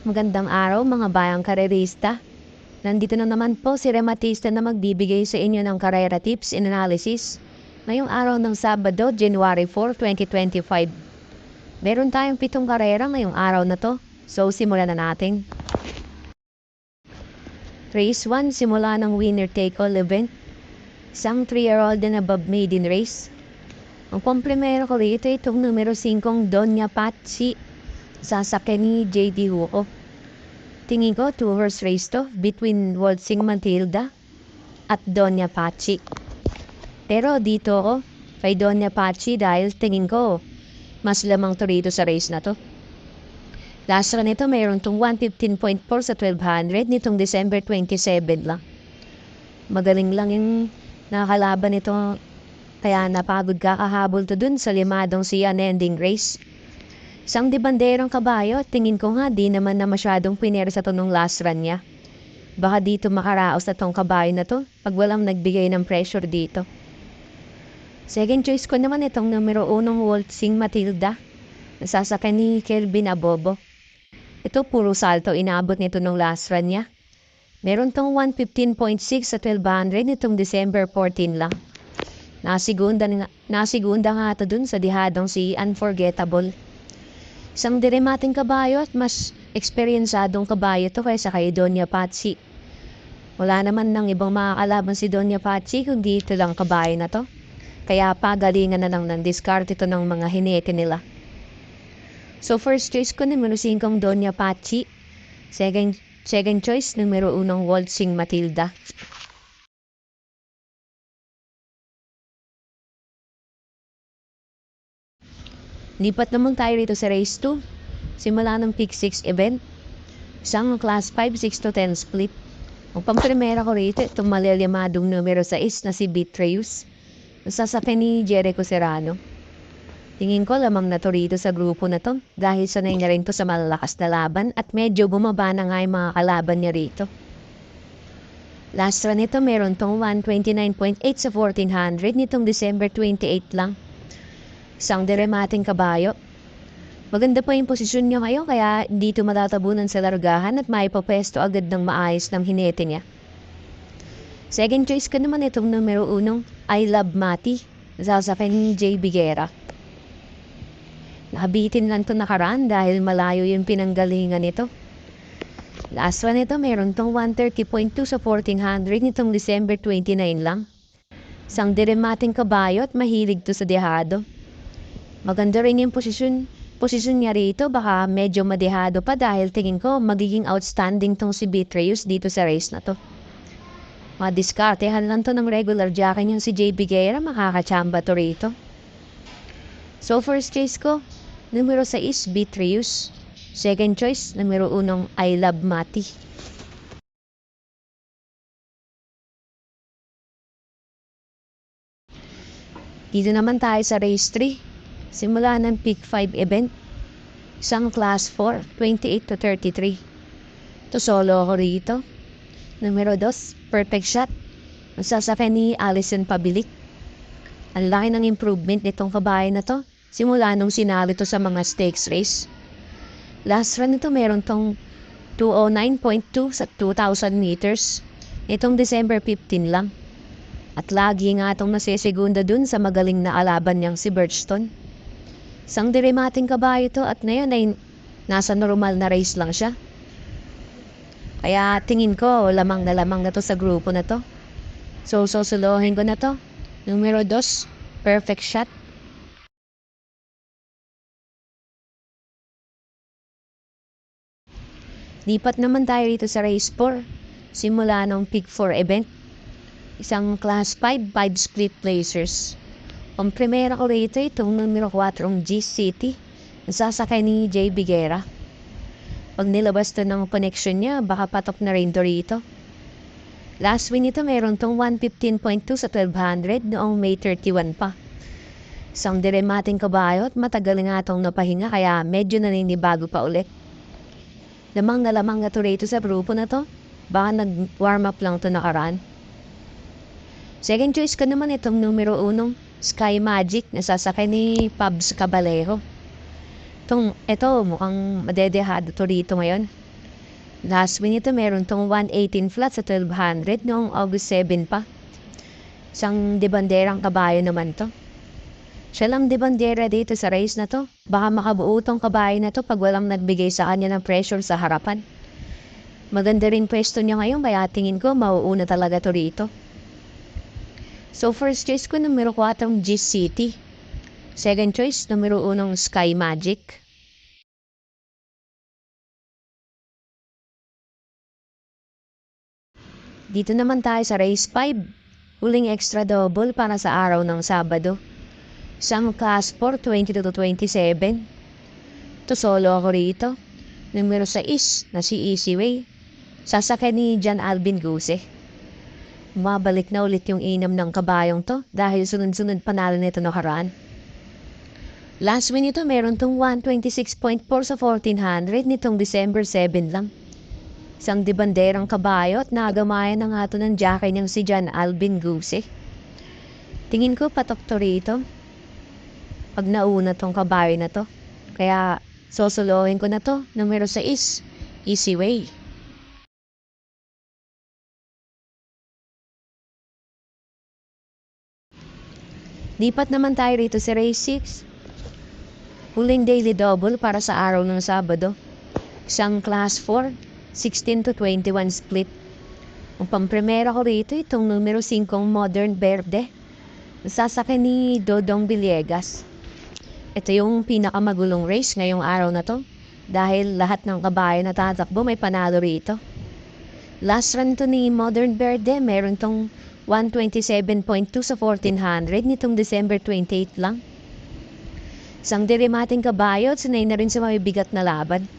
Magandang araw mga bayang karerista. Nandito na naman po si Rematista na magbibigay sa inyo ng karera tips and analysis ngayong araw ng Sabado, January 4, 2025. Meron tayong 7 karera ngayong araw na to, so simulan na natin. Race 1, simula ng winner take all event. Isang 3-year-old and above maiden race. Ang pampremero ko rito itong numero 5 Doña Patsy, sasakyan ni JD Huko. Tingin ko 2-horse race to between Waltzing Matilda at Doña Patsy. Pero dito ako kay Doña Patsy dahil tingin ko mas lamang to rito sa race na to. Last run nito mayroon tong 115.4 sa 1200 nitong December 27 lang. Magaling lang yung nakakalaban nito, kaya napagod kakahabol to dun sa limadong si unending race. Isang debanderong kabayo, tingin ko nga di naman na masyadong pinersa to nung last run niya. Baka dito makaraos na tong kabayo na to pag walang nagbigay ng pressure dito. Second choice ko naman itong numero 1 Waltzing Matilda, nasasakyan ni Kelvin Abobo. Ito puro salto inaabot nito nung last run niya. Meron tong 115.6 sa 1200 nitong December 14 lang. Nasigunda nga to dun sa dihadong si Unforgettable. Isang diremating kabayo at mas eksperyensadong kabayo to kaysa kay Doña Patsy. Wala naman ng ibang makakalaban si Doña Patsy kung dito lang kabayo na to. Kaya pagalingan na lang ng discard ito ng mga hinete nila. So first choice ko numero 5 Doña Patsy. Second choice numero 1 Waltzing Matilda. Lipat naman tayo rito sa race 2. Simula ng pick 6 event. Isang class 5, 6 to 10 split. Ang pampremera ko rito, itong malilimadong numero 6 na si Beatrice. Nasasakyan ni Jericho Serrano. Tingin ko lamang na to rito sa grupo na to dahil sanay na rin to sa malalakas na laban at medyo bumaba na nga yung mga kalaban niya rito. Last run nito meron tong 129.8 sa 1400 nitong December 28 lang. Isang diremating kabayo. Maganda pa yung posisyon niya ngayon kaya dito matatabunan sa largahan at maipapesto agad ng maayos ng hinete niya. Second choice ko naman itong numero 1 I Love Mati, sasakyan ni Jay Biguera. Nakabitin lang to nakaraan dahil malayo yung pinanggalingan nito. Last one nito meron tong 130.2 sa 1400 nitong December 29 lang. Isang diremating kabayo at mahilig to sa dehado. Maganda rin yung posisyon niya rito, baka medyo madehado pa dahil tingin ko magiging outstanding tong si Beatrice dito sa race na to. Madiskartehan lang to ng regular jockey niyang si Jay Biguera, makakachamba to rito. So first choice ko, numero 6 Beatrice. Second choice, numero 1 I Love Mati. Dito naman tayo sa race 3. Simula ng pick 5 event. Isang class 4, 28 to 33. Ito solo ako rito. Numero 2, Perfect Shot. Masasakyan ni Alison Pabilik. Ang laki ng improvement nitong kabayo na to simula nung sinali to sa mga stakes race. Last run nito meron tong 209.2 sa 2,000 meters. Itong December 15 lang. At lagi nga itong nasisegunda dun sa magaling na alaban niyang si Birchton. Isang diremating kabayo to at ngayon ay nasa normal na race lang siya. Kaya tingin ko lamang na to sa grupo na to. So susuluhin ko na to. Numero 2, Perfect Shot. Lipat naman tayo rito sa race 4. Simula ng pick 4 event. Isang class 5, 5 split placers. Ang primera ko rito itong numero 4 G-City. Nasasakay ni Jay Biguera. Pag nilabas to ng connection niya, baka patok na rin to rito. Last win nito meron tong 115.2 sa 1200 noong May 31 pa. Isang diremating kabayo at matagal nga itong napahinga kaya medyo naninibago pa ulit. Lamang na to rito sa grupo na to. Baka nag-warm up lang to nakaraan. Second choice ko naman itong numero 1 Sky Magic, nasasakay ni Pabs Caballero. Ito mukhang madedehado to rito ngayon. Last win nito meron tong 118 flat sa 1200 noong August 7 pa. Isang debanderang kabayo naman to. Siya lang debandera dito sa race na to. Baka makabuo tong kabayo na to pag walang nagbigay sa kanya ng pressure sa harapan. Maganda rin pwesto niya ngayon kaya tingin ko mauuna talaga to rito. So first choice ko numero 4 G City. Second choice numero 1 Sky Magic. Dito naman tayo sa race 5. Huling extra double para sa araw ng Sabado. Isang class 4, 22 to 27. To solo ako rito. Numero 6 na si Easy Way. Sasakyan ni John Alvin Guse. Mabalik na ulit yung inam ng kabayong to dahil sunod-sunod panalo nito nakaraan. Last win nito meron tong 126.4 sa 1400 nitong December 7 lang. Isang debanderang kabayo at nagamayan ng ato ng jockey niyang si John Alvin Guse. Tingin ko patok to rito. Pag nauna tong kabayo na to. Kaya sosolohin ko na to. Numero 6, Easy Way. Lipat naman tayo rito sa race 6. Huling daily double para sa araw ng Sabado. Isang class 4, 16 to 21 split. Ang pampremera ko rito itong numero 5 Modern Verde. Sasakyan ni Dodong Villegas. Ito yung pinakamagulong race ngayong araw na to dahil lahat ng kabayo na tatakbo may panalo rito. Last run to ni Modern Verde meron tong 127.2 sa 1400 nitong December 28 lang. Isang dirimating kabayo at sanay na rin sa mabibigat na laban.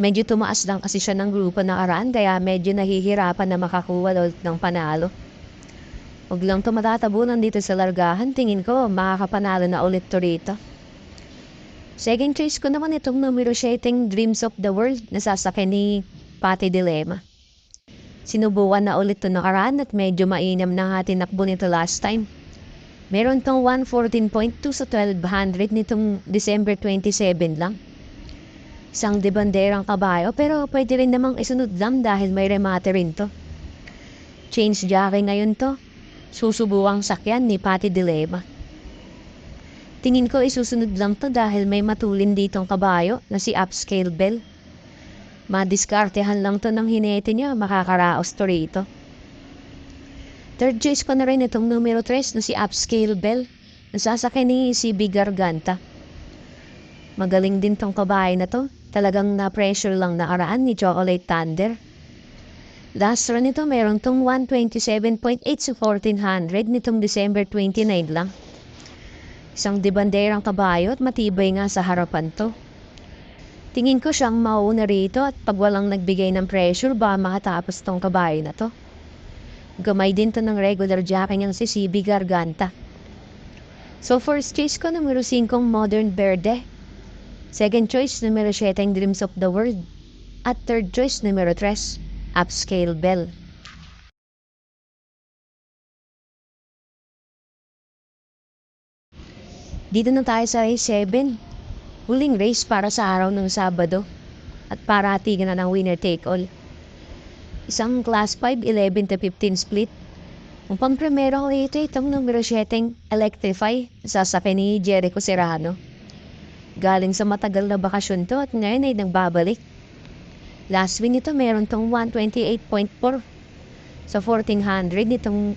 Medyo tumaas lang kasi siya ng grupo na nakaraan kaya medyo nahihirapan na makakuha ulit ng panalo. Huwag lang ito matatabunan dito sa largahan, tingin ko makakapanalo na ulit to rito. Second choice ko naman itong numero 7 Dreams of the World na sasakyan ni Pati Dilema. Sinubukan na ulit to nakaraan at medyo mainam na nga tinakbo nito last time. Meron tong 114.2 sa 1200 nitong December 27 lang. Isang debanderang kabayo pero pwede rin namang isunod lang dahil may remate rin to. Change jockey ngayon to. Susubukang sakyan ni Pati Dilema. Tingin ko isusunod lang to dahil may matulin ditong kabayo na si Upscale Bell. Madiskartehan lang to ng hinete niya, makakaraos to rito. Third choice ko na rin itong numero 3 na si Upscale Bell. Nasasakyan ni CB Garganta. Magaling din tong kabayo na to. Talagang na-pressure lang nakaraan ni Chocolate Thunder. Last run nito meron tong 127.8 sa 1400 nitong December 29 lang. Isang debanderang kabayo at matibay nga sa harapan to. Tingin ko siyang mauna rito at pag walang nagbigay ng pressure ba makatapos tong kabayo na to. Gamay din to ng regular jockey niyang si CB Garganta. So first choice ko numero 5 Modern Verde. Second choice numero 7 Dreams of the World. At third choice numero 3 Upscale Bell. Dito na tayo sa race 7. Huling race para sa araw ng Sabado. At paratigan na ng winner take all. Isang class 5, 11 to 15 split. Ang pampremero ko ito itong numero 7 Electrify. Sasakyan ni Jericho Serrano. Galing sa matagal na bakasyon to at ngayon ay nagbabalik. Last win nito meron tong 128.4 sa 1400 nitong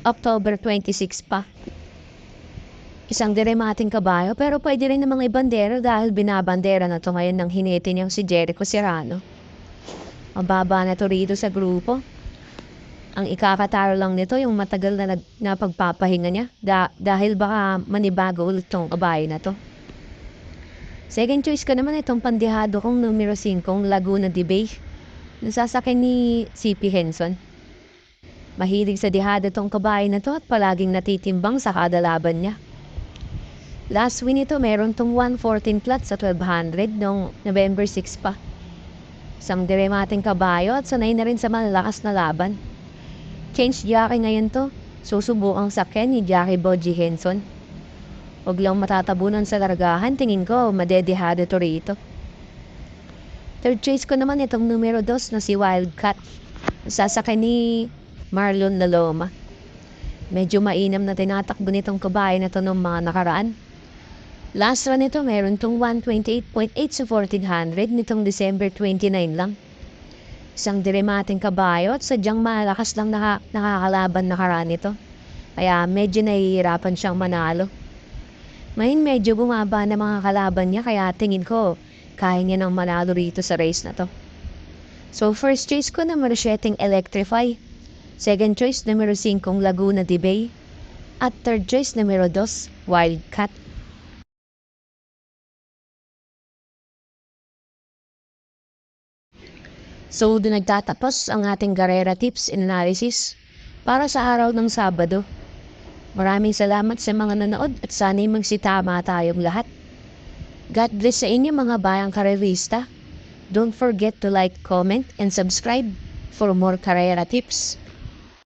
October 26 pa. Isang diremating kabayo pero pwede rin namang ibandera dahil binabandera na to ngayon ng hinete niyang si Jericho Serrano. Mababa na to rito sa grupo. Ang ikakataro lang nito yung matagal na pagpapahinga niya dahil baka manibago ulit tong kabayo na to. Second choice ko naman itong pandihado kong numero 5 Laguna de Bay. Nasasakyan ni CP Henson. Mahilig sa dihado tong kabayo na to at palaging natitimbang sa kada laban niya. Last win ito meron tong 114 flat sa 1200 noong November 6 pa. Isang diremating kabayo at sanay na rin sa malalakas na laban. Change jockey ngayon to. Susubukang sakyan ni Jackie Boji Henson. Huwag lang matatabunan sa largahan, tingin ko madedihado to rito. Third choice ko naman itong numero 2 na si Wildcat. Sasakay ni Marlon Laloma. Medyo mainam na tinatakbo nitong kabayo na to noong mga nakaraan. Last run nito meron tong 128.8 sa 1400 nitong December 29 lang. Isang diremating kabayo at sadyang malakas lang nakakalaban nakaraan nito. Kaya medyo nahihirapan siyang manalo. Ngayon medyo bumaba na mga kalaban niya kaya tingin ko kaya niya nang manalo rito sa race na to. So first choice ko numero 7 Electrify. Second choice numero 5 Laguna de Bay. At third choice numero 2 Wildcat. So doon nagtatapos ang ating Garera Tips and Analysis para sa araw ng Sabado. Maraming salamat sa mga nanood at sana'y magsitama tayong lahat. God bless sa inyo mga bayang karerista. Don't forget to like, comment, and subscribe for more Carrera tips.